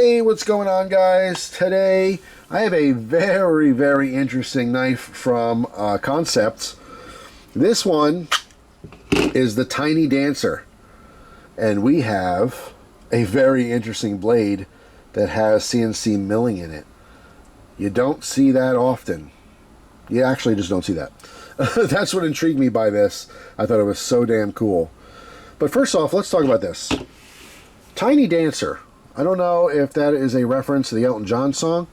Hey, what's going on, guys? Today I have a very interesting knife from Kansept. This one is the Tiny Dancer, and we have a very interesting blade that has CNC milling in it. You don't see that often. You actually just don't see that. That's what intrigued me by this. I thought it was so damn cool. But first off, let's talk about this. Tiny Dancer. I don't know if that is a reference to the Elton John song.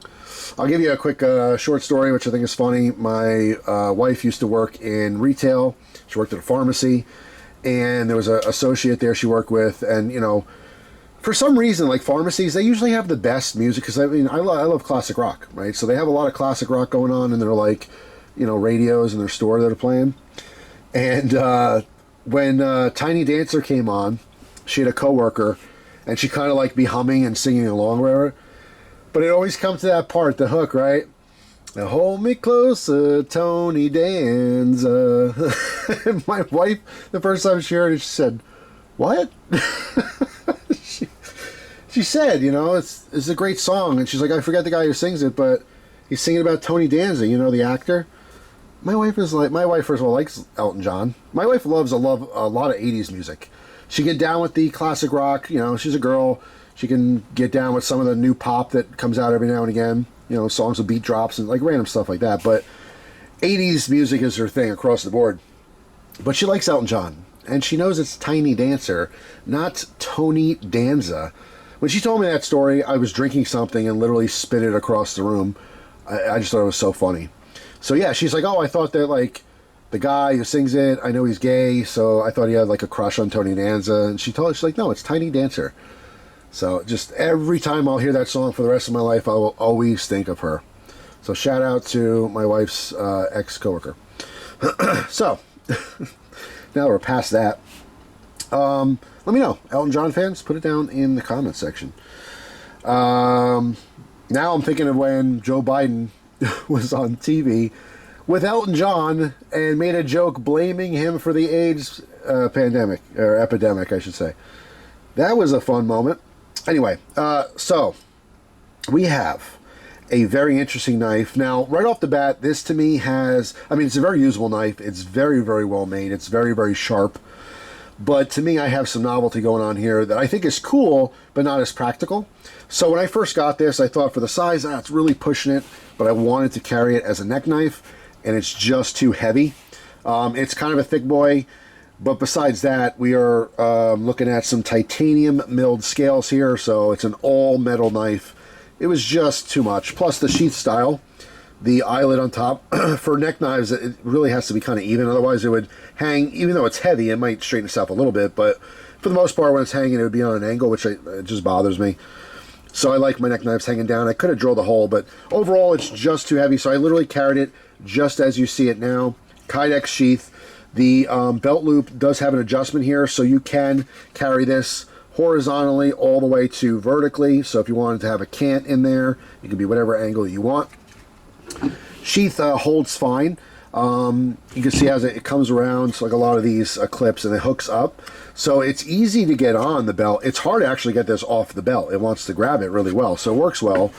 I'll give you a quick short story, which I think is funny. My wife used to work in retail. She worked at a pharmacy, and there was an associate there she worked with, and you know, for some reason, like pharmacies, they usually have the best music, because I mean, I love classic rock, right? So they have a lot of classic rock going on, and they're like, you know, radios in their store that are playing. And when Tiny Dancer came on, she had a coworker, and she kind of like be humming and singing along with her. But it always comes to that part, the hook, right? Now hold me closer, Tony Danza. And my wife, the first time she heard it, she said, "What?" she said, you know, it's a great song. And she's like, I forget the guy who sings it, but he's singing about Tony Danza, you know, the actor. My wife, first of all, likes Elton John. My wife loves a lot of 80s music. She get down with the classic rock, you know, she's a girl. She can get down with some of the new pop that comes out every now and again, you know, songs with beat drops and like random stuff like that. But 80s music is her thing across the board. But she likes Elton John, and she knows it's Tiny Dancer, not Tony Danza. When she told me that story, I was drinking something and literally spit it across the room. I just thought it was so funny. So yeah, she's like, oh, I thought that like the guy who sings it, I know he's gay, so I thought he had like a crush on Tony Danza. And she's like, no, it's Tiny Dancer. So just every time I'll hear that song for the rest of my life, I will always think of her. So shout out to my wife's ex-coworker. So now we're past that. Let me know, Elton John fans, put it down in the comments section. Now I'm thinking of when Joe Biden was on TV with Elton John and made a joke blaming him for the AIDS pandemic, or epidemic, I should say. That was a fun moment. Anyway, so we have a very interesting knife. Now, right off the bat, this to me has, I mean, it's a very usable knife. It's very well made. It's very sharp. But to me, I have some novelty going on here that I think is cool, but not as practical. So when I first got this, I thought for the size, it's really pushing it, but I wanted to carry it as a neck knife, and it's just too heavy. It's kind of a thick boy, but besides that, we are looking at some titanium milled scales here, so it's an all metal knife. It was just too much. Plus the sheath style, the eyelet on top. For neck knives, it really has to be kind of even, otherwise it would hang. Even though it's heavy, it might straighten itself a little bit, but for the most part, when it's hanging, it would be on an angle, which it just bothers me. So I like my neck knives hanging down. I could have drilled a hole, but overall it's just too heavy, so I literally carried it just as you see it now. Kydex sheath. The belt loop does have an adjustment here, so you can carry this horizontally all the way to vertically. So if you wanted to have a cant in there, it can be whatever angle you want. Sheath holds fine. You can see as it comes around, so like a lot of these clips, and it hooks up. So it's easy to get on the belt. It's hard to actually get this off the belt. It wants to grab it really well, so it works well.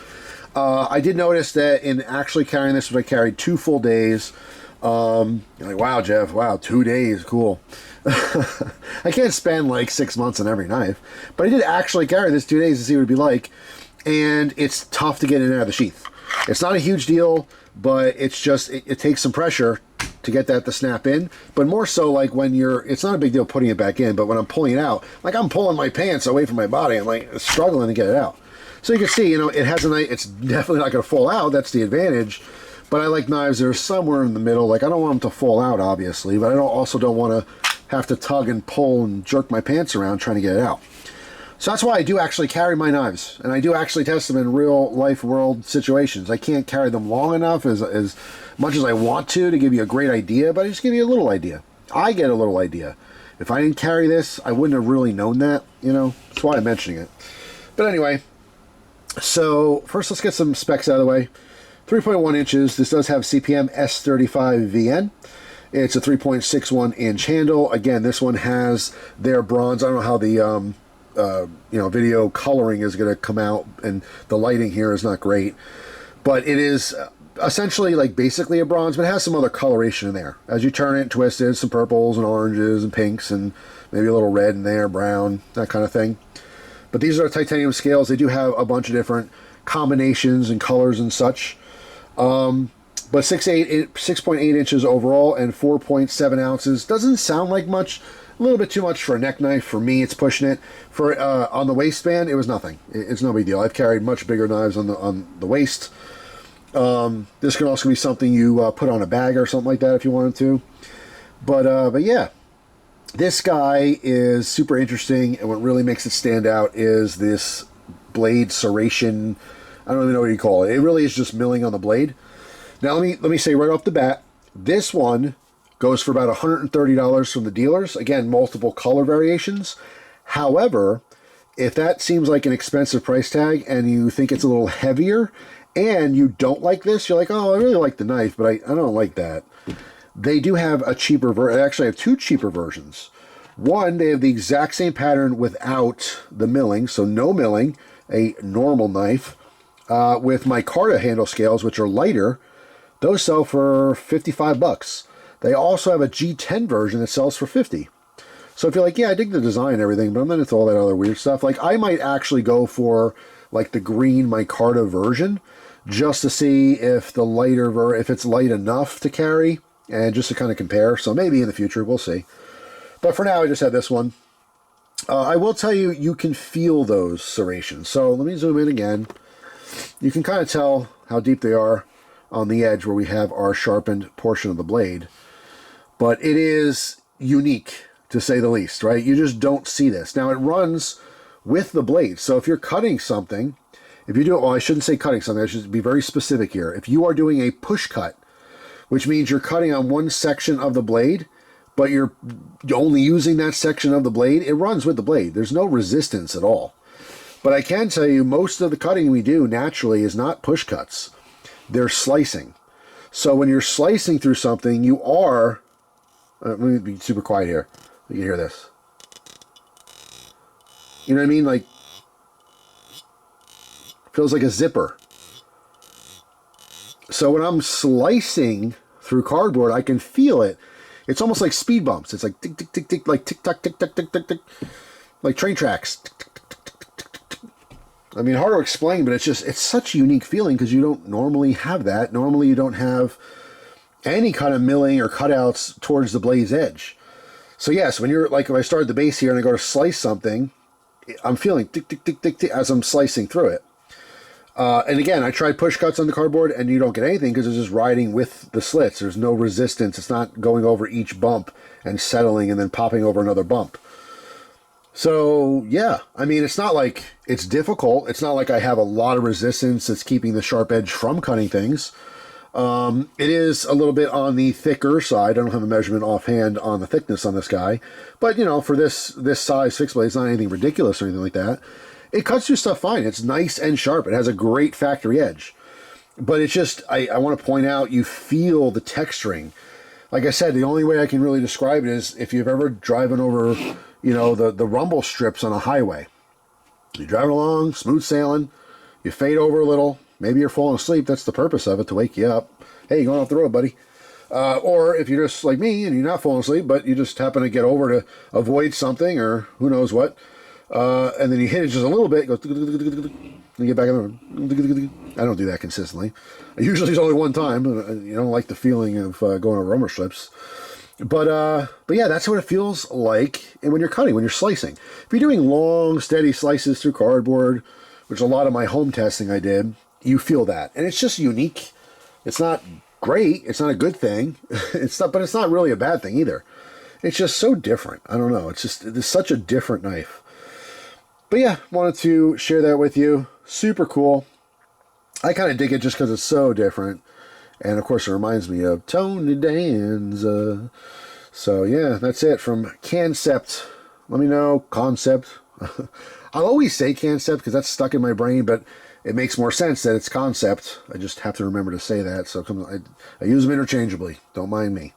I did notice that in actually carrying this, I carried 2 full days. You're like, wow, Jeff, wow, 2 days, cool. I can't spend like 6 months on every knife, but I did actually carry this 2 days to see what it'd be like, and it's tough to get in and out of the sheath. It's not a huge deal, but it's just, it takes some pressure to get that to snap in, but more so like when it's not a big deal putting it back in, but when I'm pulling it out, like I'm pulling my pants away from my body, I'm like struggling to get it out. So you can see, you know, it has it's definitely not going to fall out, that's the advantage. But I like knives that are somewhere in the middle. Like, I don't want them to fall out, obviously, but I also don't want to have to tug and pull and jerk my pants around trying to get it out. So that's why I do actually carry my knives, and I do actually test them in real life world situations. I can't carry them long enough as much as I want to give you a great idea, but I just give you a little idea. I get a little idea. If I didn't carry this, I wouldn't have really known that, you know. That's why I'm mentioning it. But anyway, so first let's get some specs out of the way. 3.1 inches. This does have CPM S35VN. It's a 3.61 inch handle. Again, this one has their bronze. I don't know how the video coloring is going to come out, and the lighting here is not great. But it is essentially like basically a bronze, but it has some other coloration in there. As you turn it and twist it, some purples and oranges and pinks and maybe a little red in there, brown, that kind of thing. But these are titanium scales. They do have a bunch of different combinations and colors and such. But 6.8 inches overall and 4.7 ounces. Doesn't sound like much. A little bit too much for a neck knife. For me, it's pushing it. For on the waistband, it was nothing. It's no big deal. I've carried much bigger knives on the waist. This can also be something you put on a bag or something like that if you wanted to. But yeah, this guy is super interesting, and what really makes it stand out is this blade serration. I don't even know what you call it. It really is just milling on the blade. Now let me say right off the bat, this one goes for about $130 from the dealers. Again, multiple color variations. However, if that seems like an expensive price tag and you think it's a little heavier and you don't like this, you're like, oh, I really like the knife, but I don't like that. They do have a cheaper version. They actually have two cheaper versions. One, they have the exact same pattern without the milling, so no milling, a normal knife, with micarta handle scales, which are lighter. Those sell for $55. They also have a G10 version that sells for $50. So if you're like, yeah, I dig the design and everything, but I'm not into all that other weird stuff, like I might actually go for like the green micarta version just to see if the lighter if it's light enough to carry and just to kind of compare. So maybe in the future, we'll see. But for now, I just had this one. I will tell you, you can feel those serrations. So let me zoom in again. You can kind of tell how deep they are on the edge where we have our sharpened portion of the blade. But it is unique, to say the least, right? You just don't see this. Now, it runs with the blade. So if you're cutting something, if you do it, well, I shouldn't say cutting something. I should be very specific here. If you are doing a push cut, which means you're cutting on one section of the blade, but you're only using that section of the blade, it runs with the blade. There's no resistance at all. But I can tell you, most of the cutting we do naturally is not push cuts. They're slicing. So when you're slicing through something, you are... let me be super quiet here. You can hear this. You know what I mean? Like, feels like a zipper. So when I'm slicing through cardboard, I can feel it. It's almost like speed bumps. It's like tick, tick, tick, tick, like tick, tock, tick, tock, tick, tick, tick, like train tracks. Tick, tick, tick, tick, tick, tick, tick. I mean, hard to explain, but it's such a unique feeling because you don't normally have that. Normally, you don't have any kind of milling or cutouts towards the blade's edge. So yes, when you're like, if I start at the base here and I go to slice something, I'm feeling tick, tick, tick, tick, tick as I'm slicing through it. And again, I tried push cuts on the cardboard, and you don't get anything because it's just riding with the slits. There's no resistance. It's not going over each bump and settling and then popping over another bump. So, yeah, I mean, it's not like it's difficult. It's not like I have a lot of resistance that's keeping the sharp edge from cutting things. It is a little bit on the thicker side. I don't have a measurement offhand on the thickness on this guy. But, you know, for this size fixed blade, it's not anything ridiculous or anything like that. It cuts through stuff fine. It's nice and sharp. It has a great factory edge. But it's just, I want to point out, you feel the texturing. Like I said, the only way I can really describe it is if you've ever driven over, you know, the rumble strips on a highway. You're driving along, smooth sailing, you fade over a little, maybe you're falling asleep. That's the purpose of it, to wake you up. Hey, you're going off the road, buddy. Or if you're just like me and you're not falling asleep, but you just happen to get over to avoid something or who knows what, and then you hit it just a little bit, goes, and you get back in the... I don't do that consistently. Usually it's only one time. You don't like the feeling of going over rumble strips. But yeah, that's what it feels like when you're cutting, when you're slicing. If you're doing long, steady slices through cardboard, which a lot of my home testing I did, you feel that. And it's just unique. It's not great. It's not a good thing. But it's not really a bad thing either. It's just so different. I don't know. It's such a different knife. But yeah, wanted to share that with you. Super cool. I kind of dig it just because it's so different. And of course, it reminds me of Tony Danza. So yeah, that's it from Kansept. Let me know, Concept. I'll always say Kansept because that's stuck in my brain, but it makes more sense that it's Concept. I just have to remember to say that. So I use them interchangeably. Don't mind me.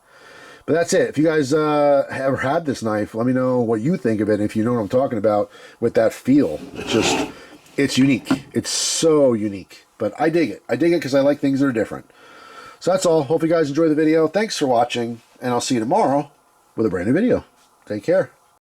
But But that's it. If you guys ever had this knife, let me know what you think of it. And if you know what I'm talking about with that feel, it's unique. It's so unique. But I dig it. I dig it because I like things that are different. So that's all. Hope you guys enjoy the video. Thanks for watching, and I'll see you tomorrow with a brand new video. Take care.